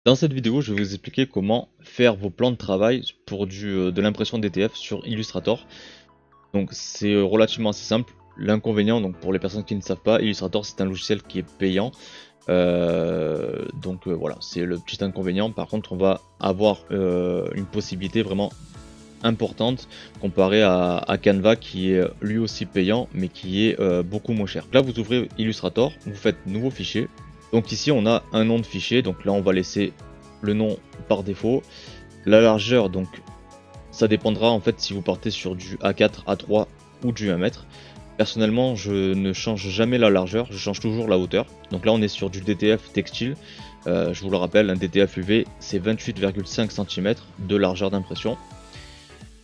Dans cette vidéo, je vais vous expliquer comment faire vos plans de travail pour de l'impression DTF sur Illustrator. Donc c'est relativement assez simple. L'inconvénient, donc pour les personnes qui ne savent pas, Illustrator c'est un logiciel qui est payant. Voilà, c'est le petit inconvénient. Par contre, on va avoir une possibilité vraiment importante comparé à Canva qui est lui aussi payant mais qui est beaucoup moins cher. Là, vous ouvrez Illustrator, vous faites nouveau fichier. Donc ici on a un nom de fichier, donc là on va laisser le nom par défaut. La largeur, donc ça dépendra en fait si vous partez sur du A4, A3 ou du 1 mètre. Personnellement je ne change jamais la largeur, je change toujours la hauteur. Donc là on est sur du DTF textile, je vous le rappelle, un DTF UV c'est 28,5 cm de largeur d'impression.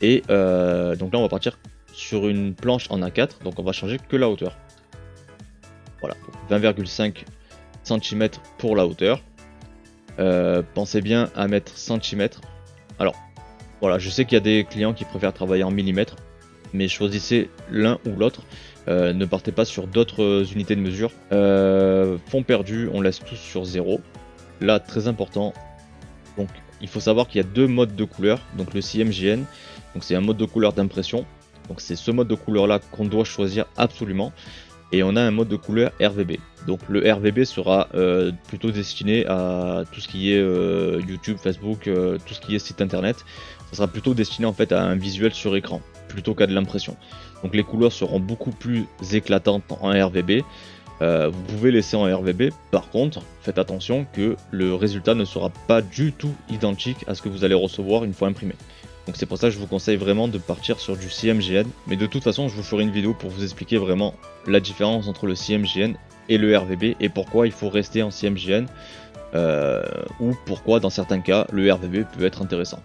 Et donc là on va partir sur une planche en A4, donc on va changer que la hauteur. Voilà, 20,5 cm pour la hauteur. Pensez bien à mettre centimètres. Alors voilà, je sais qu'il y a des clients qui préfèrent travailler en millimètres, mais choisissez l'un ou l'autre. Ne partez pas sur d'autres unités de mesure. Fond perdu, on laisse tous sur 0. Là, très important. Donc il faut savoir qu'il y a deux modes de couleur. Donc le CMJN, donc c'est un mode de couleur d'impression. Donc c'est ce mode de couleur là qu'on doit choisir absolument. Et on a un mode de couleur RVB. Donc le RVB sera plutôt destiné à tout ce qui est YouTube, Facebook, tout ce qui est site internet. Ça sera plutôt destiné en fait à un visuel sur écran, plutôt qu'à de l'impression. Donc les couleurs seront beaucoup plus éclatantes en RVB. Vous pouvez laisser en RVB, par contre, faites attention que le résultat ne sera pas du tout identique à ce que vous allez recevoir une fois imprimé. Donc c'est pour ça que je vous conseille vraiment de partir sur du CMJN. Mais de toute façon, je vous ferai une vidéo pour vous expliquer vraiment la différence entre le CMJN et le RVB et pourquoi il faut rester en CMJN ou pourquoi dans certains cas le RVB peut être intéressant.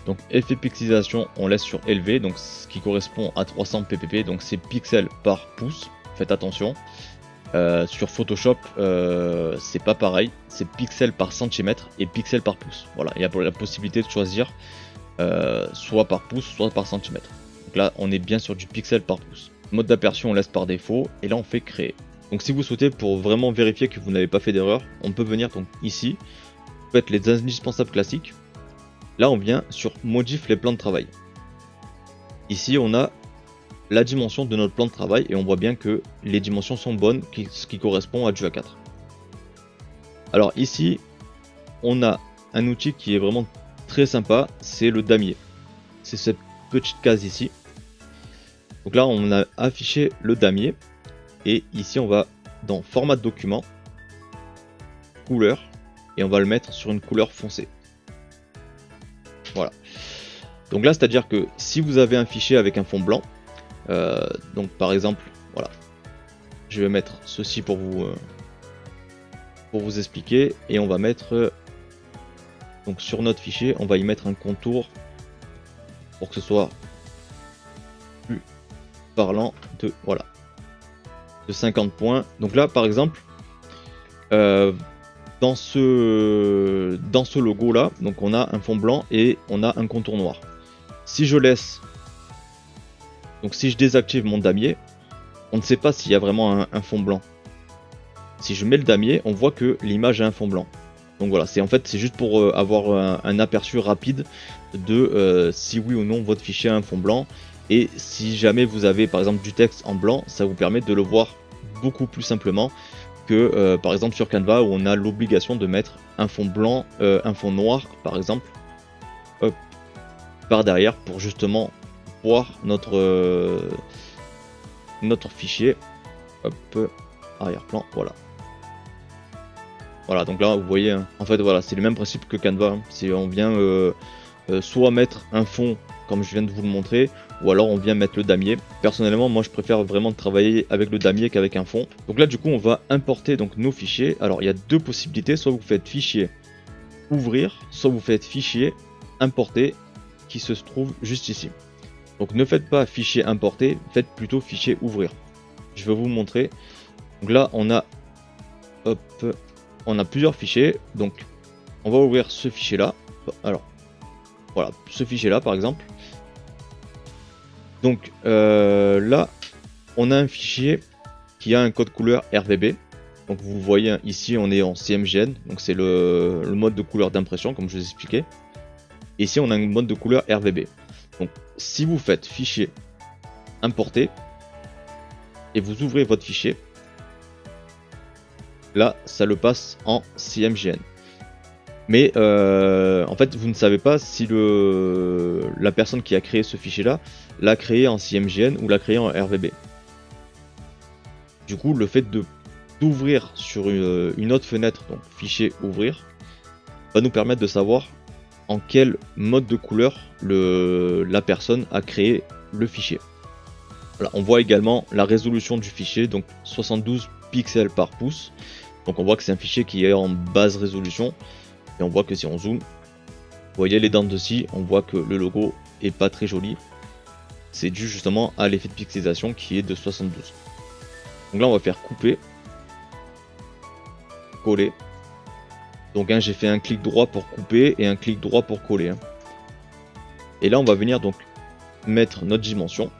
Donc effet pixelisation, on laisse sur élevé, donc ce qui correspond à 300 pp, donc c'est pixels par pouce. Faites attention. Sur Photoshop, c'est pas pareil, c'est pixels par centimètre et pixels par pouce. Voilà, il y a la possibilité de choisir soit par pouce, soit par centimètre. Donc là, on est bien sur du pixel par pouce. Mode d'aperçu, on laisse par défaut, et là, on fait créer. Donc si vous souhaitez, pour vraiment vérifier que vous n'avez pas fait d'erreur, on peut venir donc ici, vous faites les indispensables classiques. Là, on vient sur modifie les plans de travail. Ici, on a la dimension de notre plan de travail et on voit bien que les dimensions sont bonnes, ce qui correspond à du A4. Alors ici, on a un outil qui est vraiment très sympa, c'est le damier. C'est cette petite case ici. Donc là, on a affiché le damier et ici, on va dans format de document, couleur, et on va le mettre sur une couleur foncée. Voilà. Donc là, c'est-à-dire que si vous avez un fichier avec un fond blanc, donc par exemple, voilà, je vais mettre ceci pour vous expliquer, et on va mettre donc sur notre fichier, on va y mettre un contour pour que ce soit plus parlant de voilà de 50 points. Donc là, par exemple, dans ce logo là, donc on a un fond blanc et on a un contour noir. Si je laisse Donc si je désactive mon damier, on ne sait pas s'il y a vraiment un fond blanc. Si je mets le damier, on voit que l'image a un fond blanc. Donc voilà, c'est juste pour avoir un aperçu rapide de si oui ou non votre fichier a un fond blanc. Et si jamais vous avez par exemple du texte en blanc, ça vous permet de le voir beaucoup plus simplement que par exemple sur Canva où on a l'obligation de mettre un fond blanc, un fond noir par exemple, hop, par derrière pour justement voir notre fichier. Hop, arrière-plan, voilà. Voilà, donc là vous voyez, hein, en fait voilà, c'est le même principe que Canva. Hein. On vient soit mettre un fond comme je viens de vous le montrer, ou alors on vient mettre le damier. Personnellement, moi je préfère vraiment travailler avec le damier qu'avec un fond. Donc là du coup on va importer donc nos fichiers. Alors il y a deux possibilités, soit vous faites fichier ouvrir, soit vous faites fichier importer qui se trouve juste ici. Donc ne faites pas fichier importer, faites plutôt fichier ouvrir. Je vais vous montrer. Donc là on a hop, on a plusieurs fichiers. Donc on va ouvrir ce fichier là. Alors voilà, ce fichier là par exemple. Donc là on a un fichier qui a un code couleur RVB. Donc vous voyez hein, ici on est en CMGN, donc c'est le mode de couleur d'impression comme je vous expliquais. Et ici on a un mode de couleur RVB. Donc si vous faites fichier importer et vous ouvrez votre fichier, là ça le passe en CMGN. Mais en fait vous ne savez pas si la personne qui a créé ce fichier là l'a créé en CMGN ou l'a créé en RVB. Du coup le fait d'ouvrir sur une autre fenêtre, donc fichier ouvrir, va nous permettre de savoir en quel mode de couleur la personne a créé le fichier. Voilà, on voit également la résolution du fichier, donc 72 pixels par pouce. Donc on voit que c'est un fichier qui est en basse résolution. Et on voit que si on zoome, vous voyez les dents de scie, on voit que le logo est pas très joli. C'est dû justement à l'effet de pixelisation qui est de 72. Donc là on va faire couper, coller. Donc hein, j'ai fait un clic droit pour couper et un clic droit pour coller. Hein. Et là on va venir donc mettre notre dimension.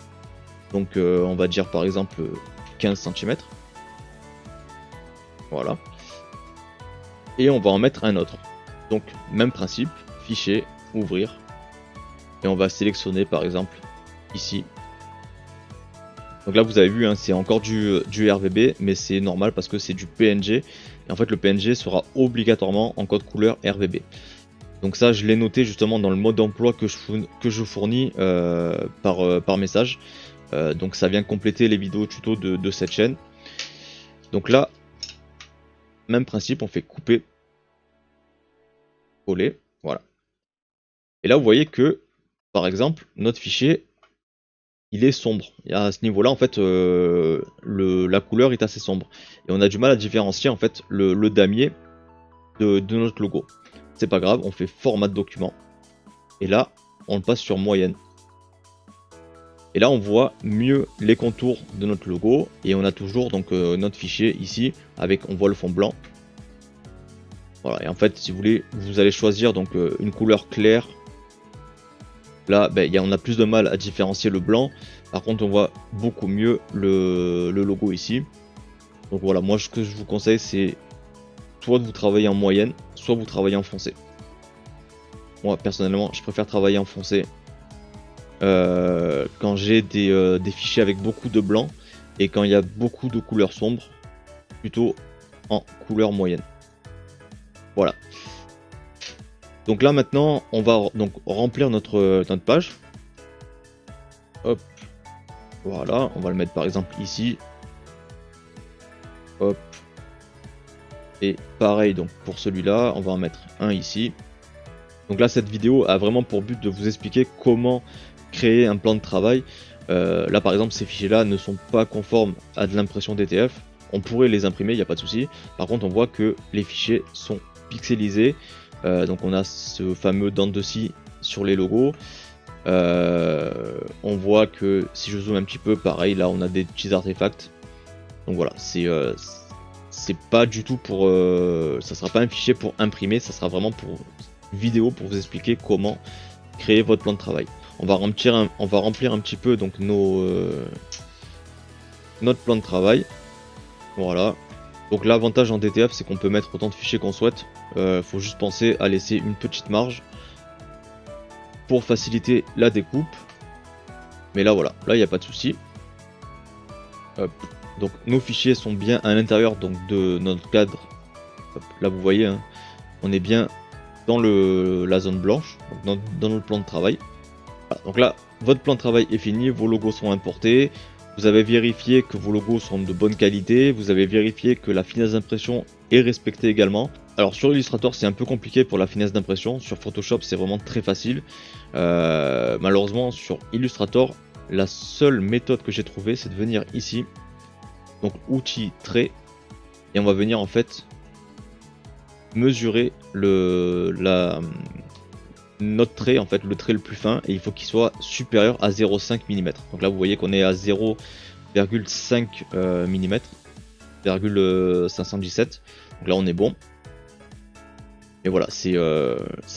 Donc on va dire par exemple 15 cm. Voilà. Et on va en mettre un autre. Donc même principe, fichier, ouvrir. Et on va sélectionner par exemple ici. Donc là vous avez vu, hein, c'est encore du RVB, mais c'est normal parce que c'est du PNG. Et en fait le PNG sera obligatoirement en code couleur RVB. Donc ça je l'ai noté justement dans le mode d'emploi que je fournis par message. Donc ça vient compléter les vidéos tuto de cette chaîne. Donc là, même principe, on fait couper, coller, voilà. Et là vous voyez que, par exemple, notre fichier, il est sombre. Et à ce niveau-là, en fait, la couleur est assez sombre. Et on a du mal à différencier en fait le damier de notre logo. C'est pas grave, on fait format de document. Et là, on le passe sur moyenne. Et là on voit mieux les contours de notre logo et on a toujours donc notre fichier ici avec, on voit le fond blanc. Voilà, et en fait si vous voulez vous allez choisir donc une couleur claire. Là ben, on a plus de mal à différencier le blanc. Par contre on voit beaucoup mieux le logo ici. Donc voilà, moi ce que je vous conseille c'est soit de vous travailler en moyenne, soit vous travaillez en foncé. Moi personnellement je préfère travailler en foncé. Quand j'ai des fichiers avec beaucoup de blanc et quand il y a beaucoup de couleurs sombres, plutôt en couleur moyenne. Voilà. Donc là maintenant on va donc remplir notre page. Hop. Voilà, on va le mettre par exemple ici. Hop. Et pareil donc pour celui-là, on va en mettre un ici. Donc là cette vidéo a vraiment pour but de vous expliquer comment créer un plan de travail. Là par exemple ces fichiers là ne sont pas conformes à de l'impression DTF. On pourrait les imprimer, il n'y a pas de souci. Par contre on voit que les fichiers sont pixelisés. Donc on a ce fameux dent de scie sur les logos. On voit que si je zoome un petit peu, pareil là on a des petits artefacts. Donc voilà, c'est pas du tout pour... ça sera pas un fichier pour imprimer, ça sera vraiment pour vidéo pour vous expliquer comment créer votre plan de travail. On va remplir un petit peu donc notre plan de travail. Voilà. Donc l'avantage en DTF c'est qu'on peut mettre autant de fichiers qu'on souhaite. Faut juste penser à laisser une petite marge pour faciliter la découpe. Mais là voilà, là il n'y a pas de souci. Donc nos fichiers sont bien à l'intérieur donc de notre cadre. Hop, là vous voyez, hein, on est bien dans la zone blanche, donc dans notre plan de travail. Voilà, donc là, votre plan de travail est fini, vos logos sont importés, vous avez vérifié que vos logos sont de bonne qualité, vous avez vérifié que la finesse d'impression est respectée également. Alors sur Illustrator c'est un peu compliqué pour la finesse d'impression, sur Photoshop c'est vraiment très facile. Malheureusement sur Illustrator, la seule méthode que j'ai trouvée c'est de venir ici, donc outil trait, et on va venir en fait mesurer notre trait, en fait le trait le plus fin, et il faut qu'il soit supérieur à 0,5 mm. Donc là vous voyez qu'on est à 0,5 mm, 0,517, donc là on est bon. Et voilà, c'est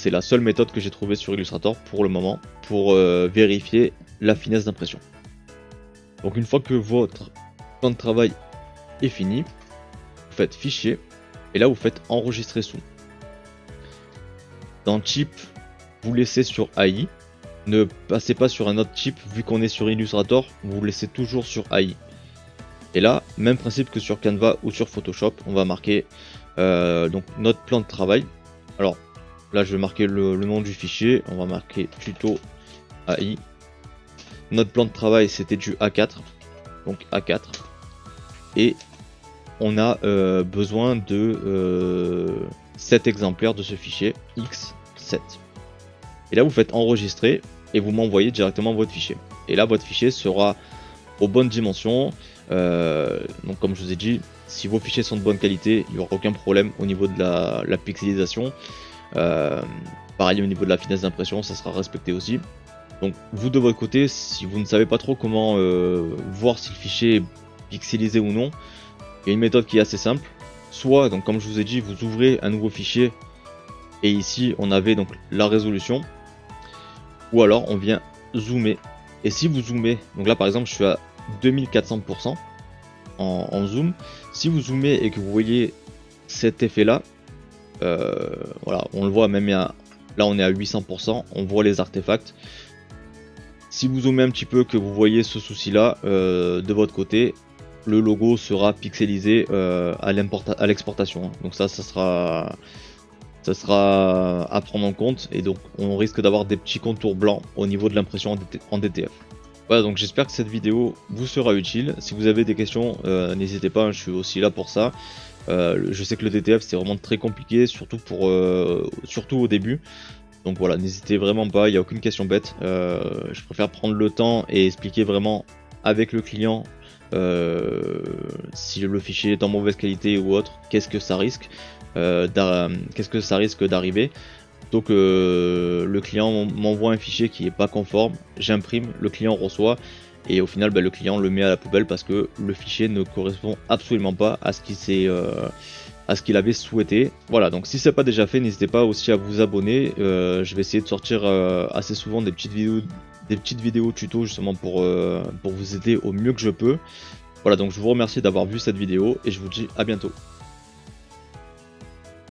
la seule méthode que j'ai trouvée sur Illustrator pour le moment pour vérifier la finesse d'impression. Donc une fois que votre plan de travail est fini, faites fichier et là vous faites enregistrer sous. Dans chip, vous laissez sur AI. Ne passez pas sur un autre chip, vu qu'on est sur Illustrator, vous laissez toujours sur AI. Et là, même principe que sur Canva ou sur Photoshop, on va marquer donc notre plan de travail. Alors là, je vais marquer le nom du fichier, on va marquer tuto AI. Notre plan de travail, c'était du A4, donc A4. Et on a besoin de 7 exemplaires de ce fichier X7. Et là, vous faites enregistrer et vous m'envoyez directement votre fichier. Et là, votre fichier sera aux bonnes dimensions. Donc, comme je vous ai dit, si vos fichiers sont de bonne qualité, il n'y aura aucun problème au niveau de la pixelisation. Pareil, au niveau de la finesse d'impression, ça sera respecté aussi. Donc, vous de votre côté, si vous ne savez pas trop comment voir si le fichier est pixelisé ou non, il y a une méthode qui est assez simple. Soit, donc comme je vous ai dit, vous ouvrez un nouveau fichier et ici on avait donc la résolution, ou alors on vient zoomer. Et si vous zoomez, donc là par exemple je suis à 2400% en zoom, si vous zoomez et que vous voyez cet effet là, voilà, on le voit même là on est à 800%, on voit les artefacts. Si vous zoomez un petit peu, que vous voyez ce souci là de votre côté, le logo sera pixelisé à l'exportation. Donc ça sera à prendre en compte, et donc on risque d'avoir des petits contours blancs au niveau de l'impression en DTF. Voilà, donc j'espère que cette vidéo vous sera utile. Si vous avez des questions, n'hésitez pas, je suis aussi là pour ça. Je sais que le DTF c'est vraiment très compliqué, surtout au début. Donc voilà, n'hésitez vraiment pas, il n'y a aucune question bête. Je préfère prendre le temps et expliquer vraiment avec le client si le fichier est en mauvaise qualité ou autre, qu'est-ce que ça risque d'arriver. Donc le client m'envoie un fichier qui est pas conforme, j'imprime, le client reçoit et au final le client le met à la poubelle parce que le fichier ne correspond absolument pas à ce qu'il avait souhaité. Voilà, donc si c'est pas déjà fait, n'hésitez pas aussi à vous abonner. Je vais essayer de sortir assez souvent des petites vidéos tuto justement pour vous aider au mieux que je peux. Voilà, donc je vous remercie d'avoir vu cette vidéo et je vous dis à bientôt.